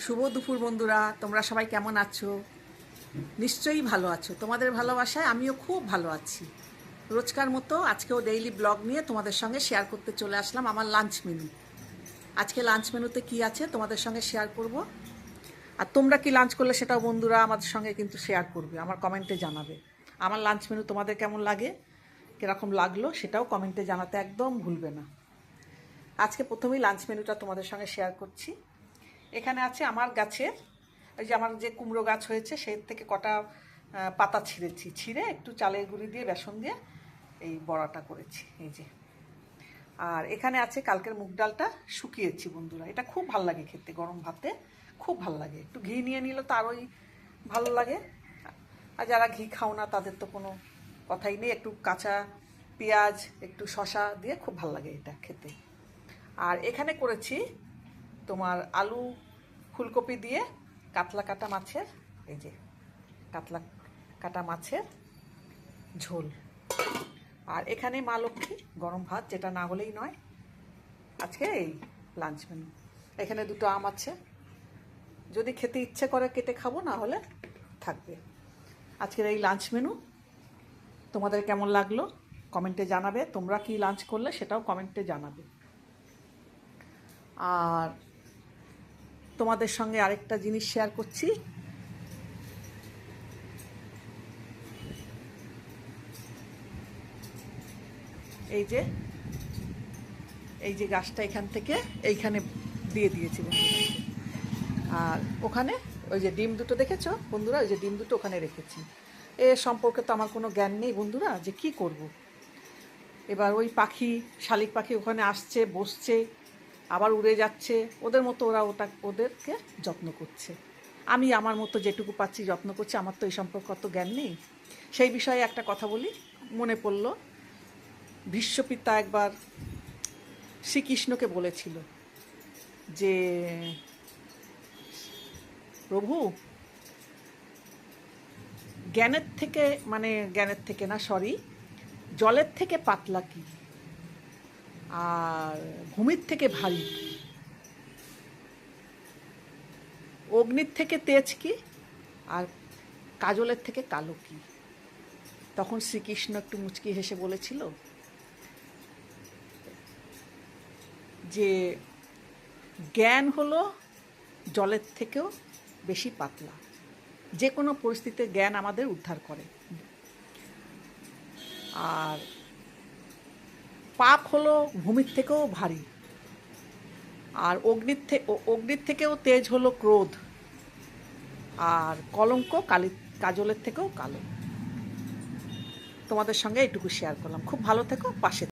শুভ দুপুর বন্ধুরা, তোমরা সবাই কেমন আছো? নিশ্চয়ই ভালো আছো। তোমাদের ভালোবাসায় আমিও খুব ভালো আছি। রোজকার মতো আজকেও ডেইলি ব্লগ নিয়ে তোমাদের সঙ্গে শেয়ার করতে চলে আসলাম আমার লাঞ্চ মেনু। আজকে লাঞ্চ মেনুতে কি আছে তোমাদের সঙ্গে শেয়ার করব। আর তোমরা কি লাঞ্চ করলে সেটাও বন্ধুরা আমাদের সঙ্গে কিন্তু শেয়ার করবে, আমার কমেন্টে জানাবে। আমার লাঞ্চ মেনু তোমাদের কেমন লাগে, কীরকম লাগলো সেটাও কমেন্টে জানাতে একদম ভুলবে না। আজকে প্রথমেই লাঞ্চ মেনুটা তোমাদের সঙ্গে শেয়ার করছি। এখানে আছে আমার গাছের, ওই যে আমার যে কুমড়ো গাছ হয়েছে সেই থেকে কটা পাতা ছিঁড়ে একটু চালের গুঁড়ি দিয়ে বেসন দিয়ে এই বড়াটা করেছি, এই যে। আর এখানে আছে কালকের মুগ ডালটা শুকিয়েছি বন্ধুরা, এটা খুব ভাল লাগে খেতে, গরম ভাতে খুব ভাল লাগে। একটু ঘি নিয়ে নিলে তো আরোই ভালো লাগে। আর যারা ঘি খাও না তাদের তো কোনো কথাই নেই, একটু কাঁচা পেঁয়াজ একটু শসা দিয়ে খুব ভাল লাগে এটা খেতে। আর এখানে করেছি তোমার আলু ফুলকপি দিয়ে কাতলা কাটা মাছের, এই যে কাতলা কাটা মাছের ঝোল। আর এখানে মা লক্ষ্মী গরম ভাত, যেটা না হলেই নয় আজকে এই লাঞ্চ মেনু। এখানে দুটো আম আছে, যদি খেতে ইচ্ছে করে কেটে খাবো, না হলে থাকবে। আজকের এই লাঞ্চ মেনু তোমাদের কেমন লাগলো কমেন্টে জানাবে। তোমরা কি লাঞ্চ করলে সেটাও কমেন্টে জানাবে। আর তোমাদের সঙ্গে আরেকটা জিনিস শেয়ার করছি। এই যে গাছটা এখান থেকে এইখানে দিয়ে দিয়েছি বন্ধুরা। আর ওখানে ওই যে ডিম দুটো দেখেছো বন্ধুরা, ওই যে ডিম দুটো ওখানে রেখেছি। এ সম্পর্কে তো আমার কোনো জ্ঞান নেই বন্ধুরা, যে কি করব। এবার ওই পাখি, শালিক পাখি ওখানে আসছে, বসছে, আবার উড়ে যাচ্ছে, ওদের মতো ওরা ওদেরকে যত্ন করছে। আমি আমার মতো যেটুকু পাচ্ছি যত্ন করছি, আমার তো এই সম্পর্কে অত জ্ঞান নেই। সেই বিষয়ে একটা কথা বলি, মনে পড়ল। ভীষ্মপিতা একবার শ্রীকৃষ্ণকে বলেছিল যে, প্রভু, জ্ঞানের থেকে না, জলের থেকে পাতলা কি, আর ভূমির থেকে ভারী কি, অগ্নির থেকে তেজ কি, আর কাজলের থেকে কালো কি? তখন শ্রীকৃষ্ণ একটু মুচকি হেসে বলেছিল যে জ্ঞান হলো জলের থেকেও বেশি পাতলা, যে কোনো পরিস্থিতিতে জ্ঞান আমাদের উদ্ধার করে। আর পাপ হলো ভূমির থেকেও ভারী, আর অগ্নির থেকেও তেজ হলো ক্রোধ, আর কলঙ্ক কাজলের থেকেও কালো। তোমাদের সঙ্গে এইটুকু শেয়ার করলাম। খুব ভালো থেকো, পাশে